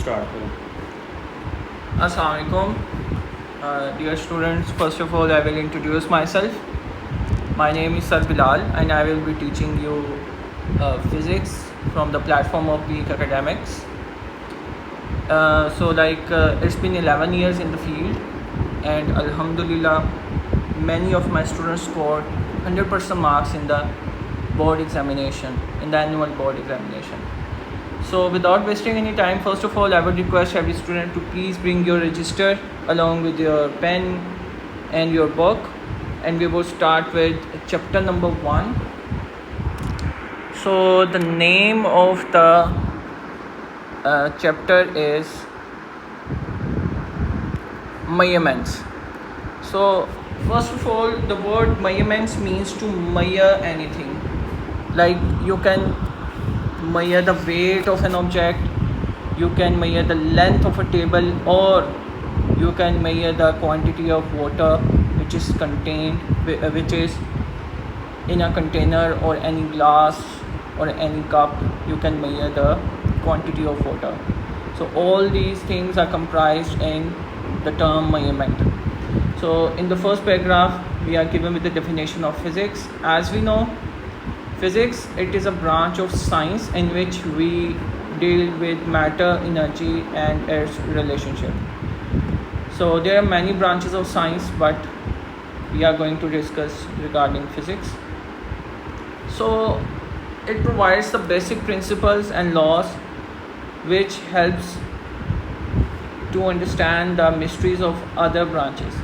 start करो. Assalamualaikum, dear students. First of all, I will introduce myself. My name is Sir Bilal, and I will be teaching you physics from the platform of Peak Academics. It's been 11 years in the field, and Alhamdulillah, many of my students scored 100% marks in the board examination, in the annual board examination. So without wasting any time, first of all, I would request every student to please bring your register along with your pen and your book, and we will start with chapter number 1. So the name of the chapter is measurements. So first of all, the word measurements means to measure anything. Like you can measure the weight of an object, you can measure the length of a table, or you can measure the quantity of water which is contained, which is in a container or any glass or any cup. You can measure the quantity of water. So all these things are comprised in the term measurement. So in the first paragraph, we are given with the definition of physics. As we know, physics, it is a branch of science in which we deal with matter, energy and its relationship. So there are many branches of science, but we are going to discuss regarding physics. So it provides the basic principles and laws which helps to understand the mysteries of other branches.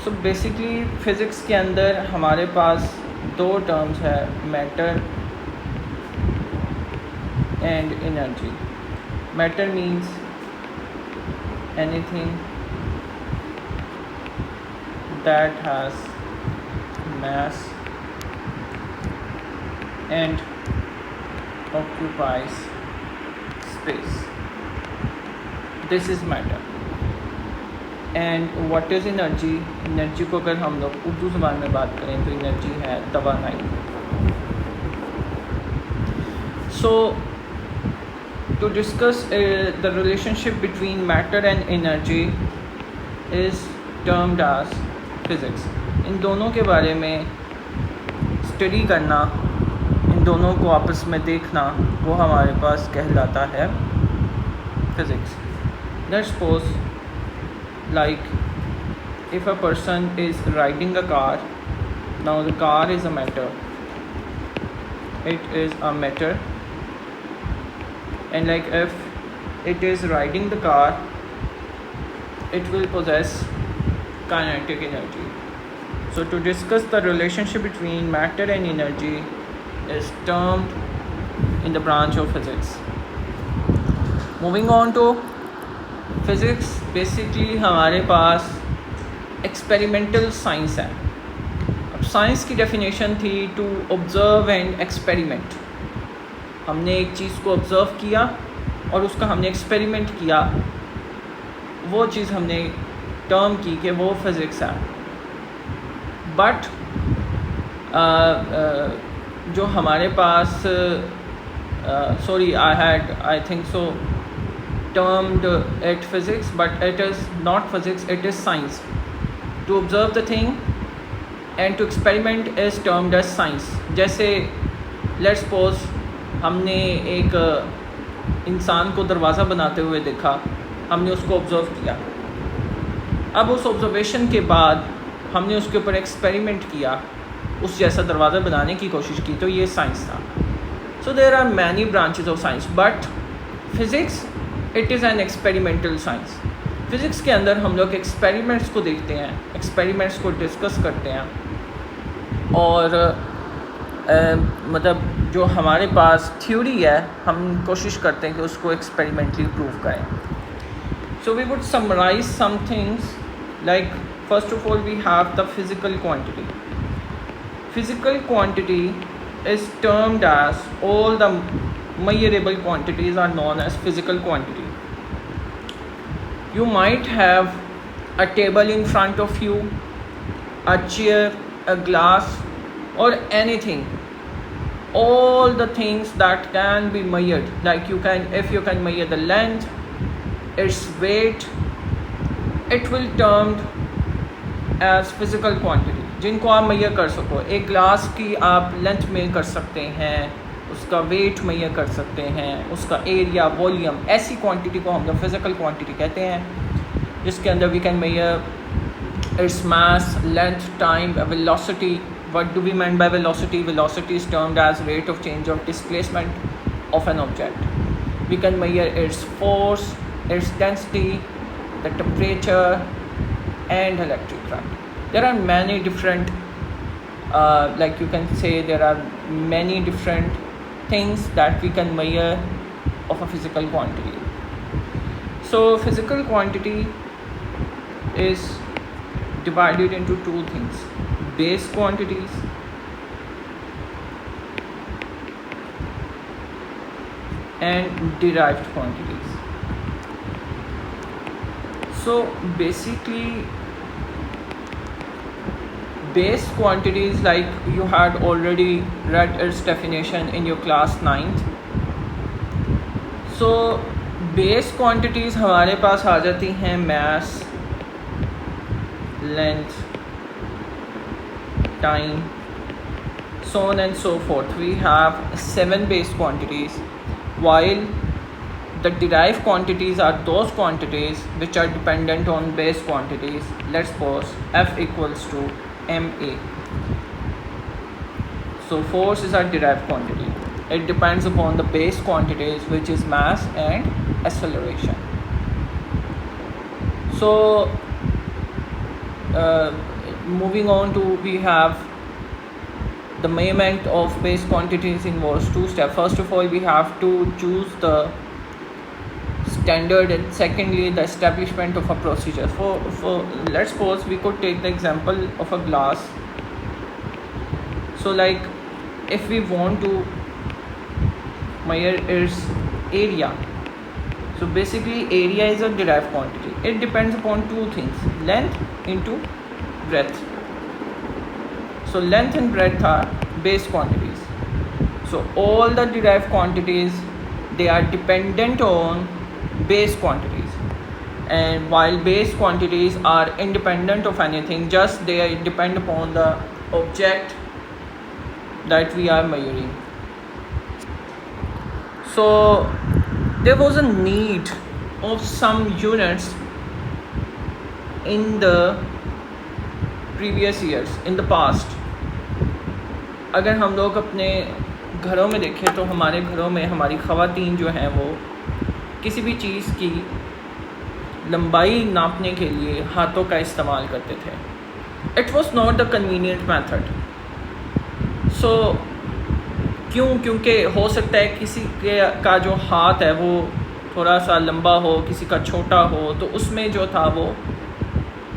So basically physics के अंदर हमारे पास दो terms है, matter and energy. Matter means anything that has mass and occupies space. This is matter. And what is energy? Energy को अगर हम लोग उर्दू ज़बान में बात करें तो एनर्जी है तवानाई. So to discuss the relationship between matter and energy is termed as physics. इन दोनों के बारे में स्टडी करना, इन दोनों को आपस में देखना, वो हमारे पास कहलाता है physics. Let's suppose, like if a person is riding a car, now the car is a matter, it is a matter, and like if it is riding the car, it will possess kinetic energy. So to discuss the relationship between matter and energy is termed in the branch of physics. Moving on to physics, basically हमारे पास experimental science है. अब science की definition थी to observe and experiment. हमने एक चीज़ को observe किया और उसका हमने एक्सपेरिमेंट किया, वो चीज़ हमने टर्म की कि वो फिज़िक्स है. बट जो हमारे पास I think so termed it physics, but it is not physics, it is science. To observe the thing and to experiment is termed as science. जैसे let's suppose हमने एक इंसान को दरवाज़ा बनाते हुए देखा, हमने उसको ऑब्ज़र्व किया. अब उस ऑब्ज़र्वेशन के बाद हमने उसके ऊपर एक्सपेरिमेंट किया, उस जैसा दरवाज़ा बनाने की कोशिश की, तो ये साइंस था. So there are many branches of science, but physics it is an experimental science. Physics के अंदर हम लोग एक्सपेरिमेंट्स को देखते हैं, एक्सपेरिमेंट्स को डिस्कस करते हैं, और मतलब जो हमारे पास थ्योरी है हम कोशिश करते हैं कि उसको एक्सपेरिमेंटली प्रूव करें. So we would summarise some things like, first of all we have the physical quantity. Physical quantity is termed as all the measurable quantities are known as physical quantity. You might have a table in front of you, a chair, a glass, or anything. All the things that can be measured, like if you can measure the length, its weight, it will termed as physical quantity, जिनको आप measure कर सको. एक glass की आप length में कर सकते हैं, उसका वेट measure कर सकते हैं, उसका एरिया, वॉल्यूम, ऐसी क्वांटिटी को हम लोग फिज़िकल क्वांटिटी कहते हैं, जिसके अंदर we can measure its mass, length, time, velocity. What do we mean by velocity? Velocity is termed as rate of change of displacement of an object. We can measure its force, its density, the temperature, and electric current. There are many different, like you can say, there are many different things that we can measure of a physical quantity. So physical quantity is divided into two things: base quantities and derived quantities. So basically, base quantities, like you had already read its definition in your class 9th. So base quantities हमारे पास आ जाती हैं mass, length, time, so on and so forth. We have 7 base quantities, while the derived quantities are those quantities which are dependent on base quantities. Let's suppose F equals to ma. So force is a derived quantity. It depends upon the base quantities, which is mass and acceleration. So moving on to, we have the measurement of base quantities involves two steps. First of all, we have to choose the standard, and secondly the establishment of a procedure. For let's suppose we could take the example of a glass. So like if we want to measure its area, so basically area is a derived quantity. It depends upon two things: length into breadth. So length and breadth are base quantities. So all the derived quantities, they are dependent on base quantities, and while base quantities are independent of anything, just they depend upon the object that we are measuring. So there was a need of some units in the previous years, in the past. अगर हम लोग अपने घरों में देखें तो हमारे घरों में हमारी ख़वातीन जो हैं वो किसी भी चीज़ की लंबाई नापने के लिए हाथों का इस्तेमाल करते थे. It was not the convenient method. So क्योंकि हो सकता है किसी का जो हाथ है वो थोड़ा सा लंबा हो, किसी का छोटा हो, तो उसमें जो था वो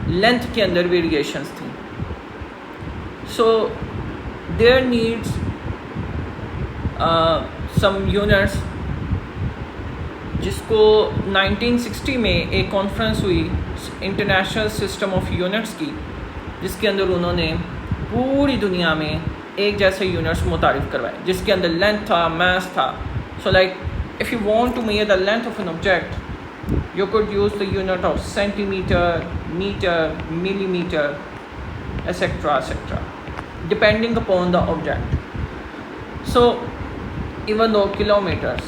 लेंथ के अंदर वेरिएशंस थी. So there needs some units, जिसको 1960 में एक कॉन्फ्रेंस हुई इंटरनेशनल सिस्टम ऑफ यूनिट्स की, जिसके अंदर उन्होंने पूरी दुनिया में एक जैसे यूनिट्स मुतारिफ करवाए, जिसके अंदर लेंथ था, मास था. So like if you want to measure the length of an object, you could use the unit of centimeter, meter, millimeter, etc., etc., depending upon the object. So even though kilometers,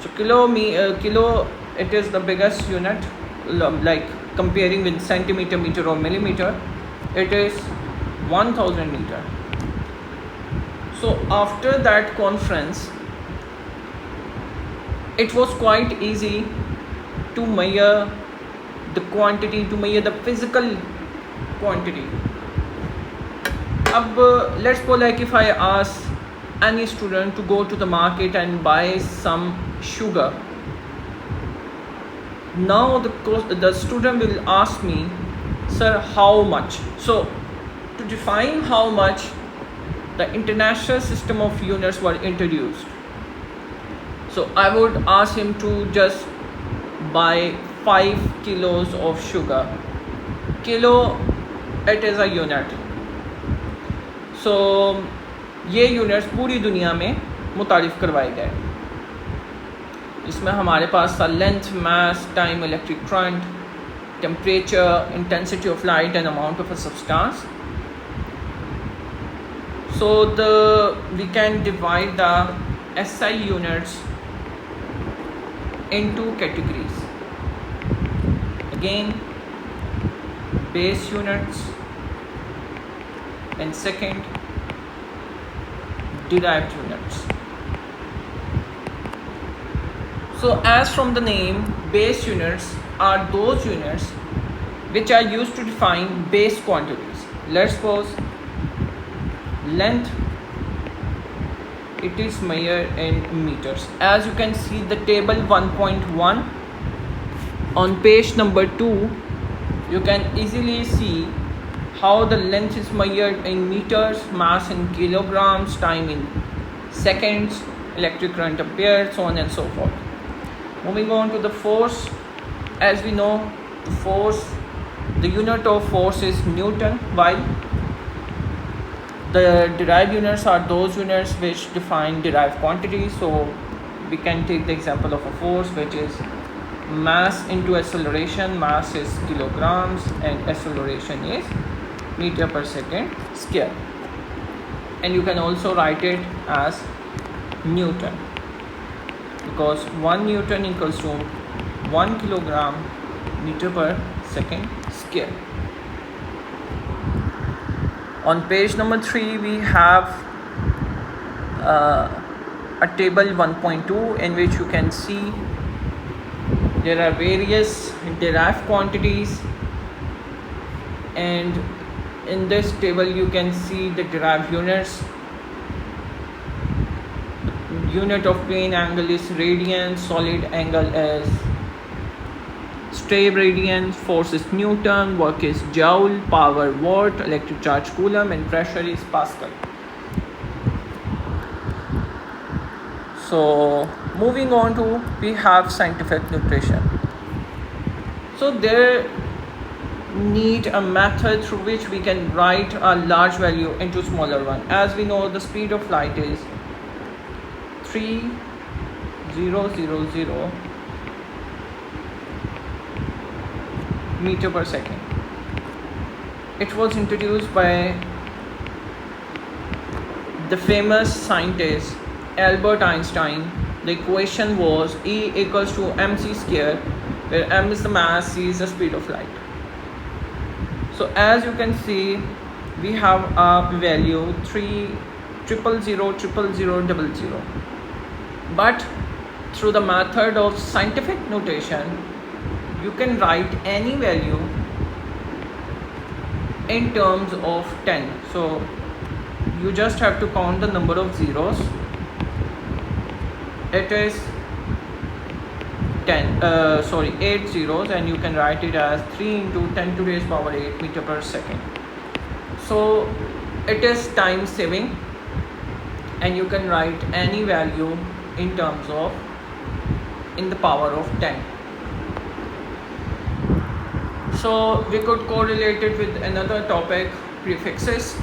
so kilo, it is the biggest unit, like comparing with centimeter, meter or millimeter, it is 1000 meter. So after that conference, it was quite easy to measure the quantity, to measure the physical quantity. Ab let's suppose like if I ask any student to go to the market and buy some sugar, now the student will ask me, sir, how much? So to define how much, the international system of units were introduced. So I would ask him to just buy 5 kilos of sugar. Kilo, it is a unit. So ये units पूरी दुनिया में मुतारिफ करवाए गए. इसमें हमारे पास था length, mass, time, electric current, temperature, intensity of light and amount of a substance. So we can divide the SI units into categories. Again, base units, and second, derived units. So as from the name, base units are those units which are used to define base quantities. Let's suppose length, it is measured in meters. As you can see the table 1.1 on page number 2, you can easily see how the length is measured in meters, mass in kilograms, time in seconds, electric current amperes, so on and so forth. Moving on to the force, as we know, the unit of force is Newton, while the derived units are those units which define derived quantities. So we can take the example of a force, which is mass into acceleration. Mass is kilograms and acceleration is meter per second square, and you can also write it as Newton, because 1 Newton equals to 1 kilogram meter per second square. On page number 3, we have a table 1.2 in which you can see there are various derived quantities, and in this table you can see the derived units. Unit of plane angle is radian, solid angle is steradian, force is Newton, work is joule, power watt, electric charge coulomb, and pressure is Pascal. So moving on to, we have scientific notation. So there need a method through which we can write a large value into smaller one. As we know, the speed of light is 3000 meter per second. It was introduced by the famous scientist Albert Einstein. The equation was E equals to mc square, where m is the mass, c is the speed of light. So as you can see, we have a value 300000000, but through the method of scientific notation, you can write any value in terms of 10. So you just have to count the number of zeros. It is 8 zeros, and you can write it as 3 into 10 to the power 8 meter per second. So it is time saving, and you can write any value in terms of in the power of 10. So we could correlate it with another topic, prefixes.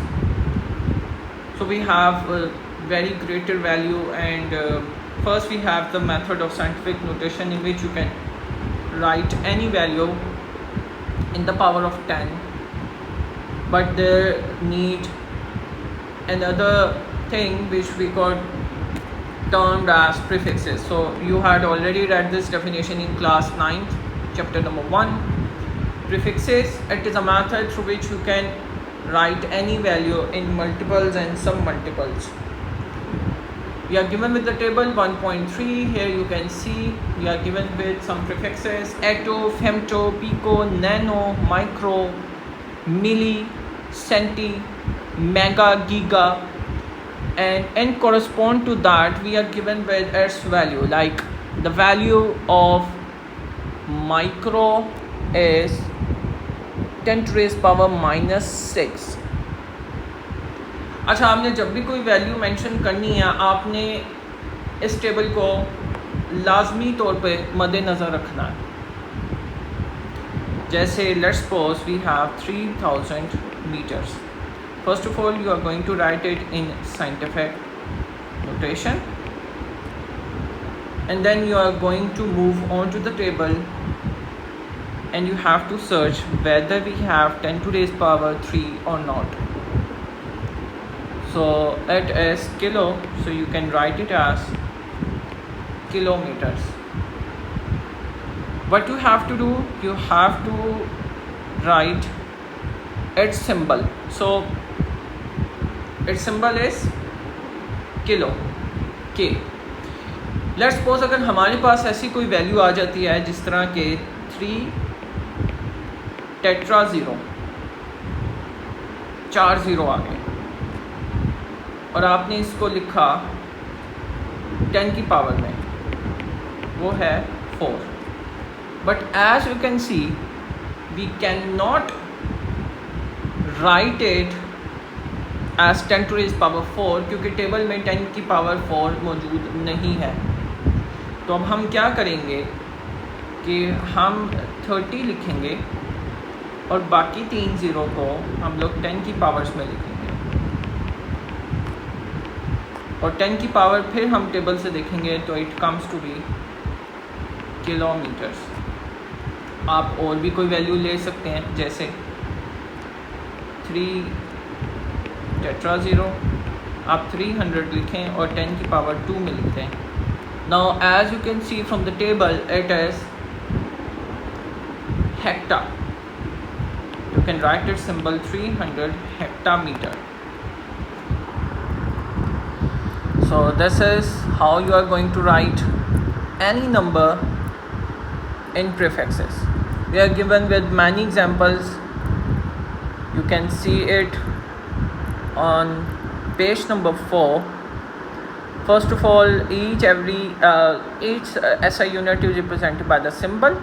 So we have a very greater value, and first we have the method of scientific notation, in which you can write any value in the power of 10, but there need another thing which we could termed as prefixes. So you had already read this definition in class 9th, chapter number 1. Prefixes, it is a method through which you can write any value in multiples and submultiples. We are given with the table 1.3. Here you can see we are given with some prefixes: atto, femto, pico, nano, micro, milli, centi, mega, giga, and correspond to that we are given with its value. Like the value of micro is 10 to the power -6. अच्छा, आपने जब भी कोई value mention करनी है, आपने इस table को लाजमी तौर पे मद्देनज़र रखना है. जैसे let's suppose we have 3000 meters. First of all, you are going to write it in scientific notation, and then you are going to move on to the table and you have to search whether we have 10 to raise power 3 or not. So it is kilo, so you can write it as kilometers. What you have to do, you have to write its symbol. So its symbol is kilo के. Let's suppose अगर हमारे पास ऐसी कोई value आ जाती है जिस तरह के 3 टेट्रा ज़ीरो, 4 ज़ीरो आ गए और आपने इसको लिखा 10 की पावर में, वो है 4. But as you can see we can not write it as 10 to raise power 4 क्योंकि टेबल में 10 की पावर 4 मौजूद नहीं है. तो अब हम क्या करेंगे कि हम 30 लिखेंगे और बाकी 3 ज़ीरो को हम लोग 10 की पावर्स में लिखेंगे और 10 की पावर फिर हम टेबल से देखेंगे तो it comes to be kilometres. आप और भी कोई वैल्यू ले सकते हैं, जैसे 3 टेट्रा ज़ीरो, आप 300 लिखें और 10 की पावर 2 में लिखते हैं. Now as you can see from the table it is hecta. You can write it symbol 300 hectameter. So this is how you are going to write any number in prefixes. We are given with many examples. You can see it on page number 4. First of all, each SI unit is represented by the symbol.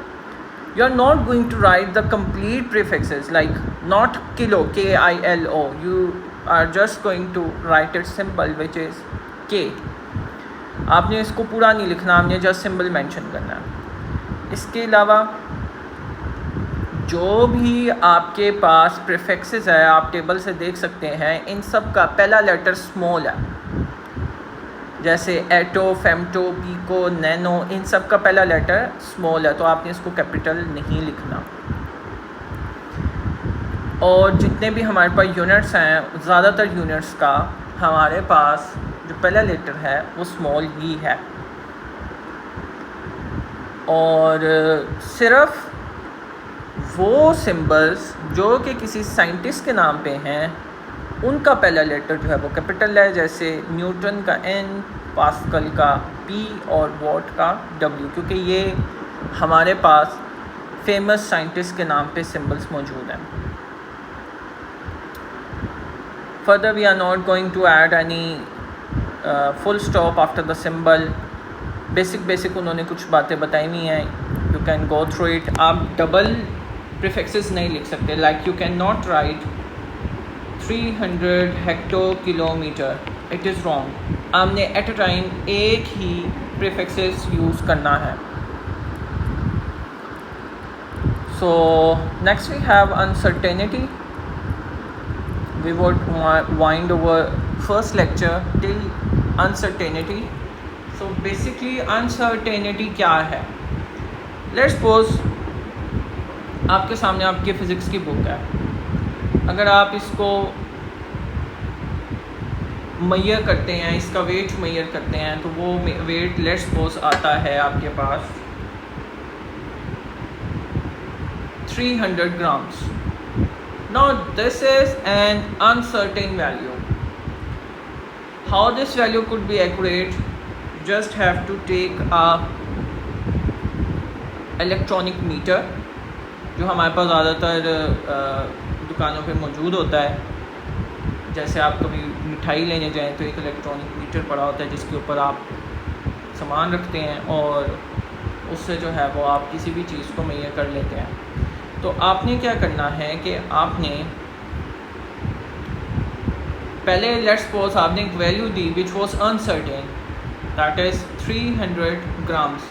You are not going to write the complete prefixes like not kilo, KILO. You are just going to write its symbol which is K. आपने इसको पूरा नहीं लिखना, आपने just symbol mention करना है. इसके अलावा जो भी आपके पास प्रीफिक्सेस है आप टेबल से देख सकते हैं, इन सब का पहला लेटर स्मॉल है. जैसे एटो, फेमटो, पीको, नैनो, इन सब का पहला लेटर स्मॉल है, तो आपने इसको कैपिटल नहीं लिखना. और जितने भी हमारे पास यूनिट्स हैं, ज़्यादातर यूनिट्स का हमारे पास जो पहला लेटर है वो स्मॉल ही है. और सिर्फ वो सिंबल्स जो कि किसी साइंटिस्ट के नाम पे हैं उनका पहला लेटर जो है वो कैपिटल है, जैसे न्यूटन का N, पास्कल का P और वॉट का W, क्योंकि ये हमारे पास फेमस साइंटिस्ट के नाम पे सिंबल्स मौजूद हैं. Further we are not going to add any full stop after the symbol. Basic उन्होंने कुछ बातें बताई हुई हैं, you can go through it. आप डबल प्रीफिक्सेस नहीं लिख सकते, like you can not write 300 hecto kilometre, it is wrong. आपने एट अ टाइम एक ही प्रीफिक्सेस यूज़ करना है. So next we have uncertainty. We would wind over first lecture till uncertainty. So basically uncertainty क्या है? Let's suppose आपके सामने आपकी फ़िज़िक्स की बुक है. अगर आप इसको मेजर करते हैं, इसका वेट मेजर करते हैं, तो वो वेट लेट्स सपोज आता है आपके पास 300 grams. Now this is an uncertain value. How this value could be accurate? Just have to take a electronic meter, जो हमारे पास ज़्यादातर दुकानों पे मौजूद होता है. जैसे आप कभी मिठाई लेने जाएं तो एक इलेक्ट्रॉनिक मीटर पड़ा होता है जिसके ऊपर आप सामान रखते हैं और उससे जो है वो आप किसी भी चीज़ को मेजर कर लेते हैं. तो आपने क्या करना है कि आपने पहले लेट्स सपोज आपने एक value the which was uncertain, that is 300 grams.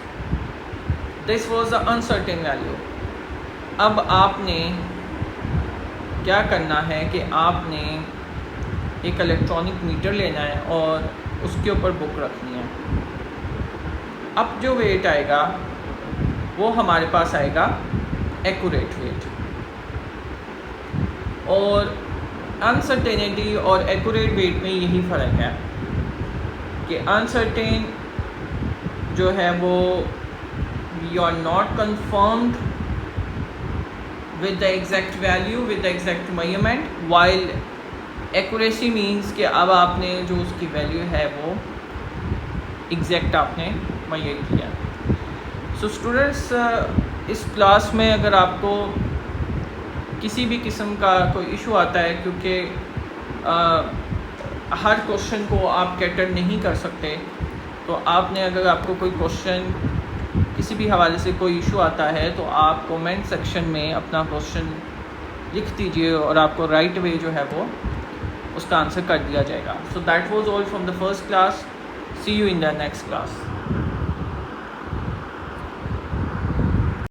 This was the uncertain value. अब आपने क्या करना है कि आपने एक इलेक्ट्रॉनिक मीटर लेना है और उसके ऊपर बुक रखनी है. अब जो वेट आएगा वो हमारे पास आएगा एक्यूरेट वेट। और अनसर्टेनिटी और एक्यूरेट वेट में यही फ़र्क है कि अनसर्टेन जो है वो you are not confirmed with the exact value, with the exact measurement, while accuracy means कि अब आपने जो उसकी वैल्यू है वो एग्जैक्ट आपने मेजर किया। सो स्टूडेंट्स, इस क्लास में अगर आपको किसी भी किस्म का कोई इशू आता है, क्योंकि हर क्वेश्चन को आप कैटर नहीं कर सकते, तो आपने अगर आपको कोई क्वेश्चन किसी भी हवाले से कोई इशू आता है तो आप कमेंट सेक्शन में अपना क्वेश्चन लिख दीजिए और आपको राइट वे जो है वो उसका आंसर कर दिया जाएगा। So that was all from the first class. See you in the next class.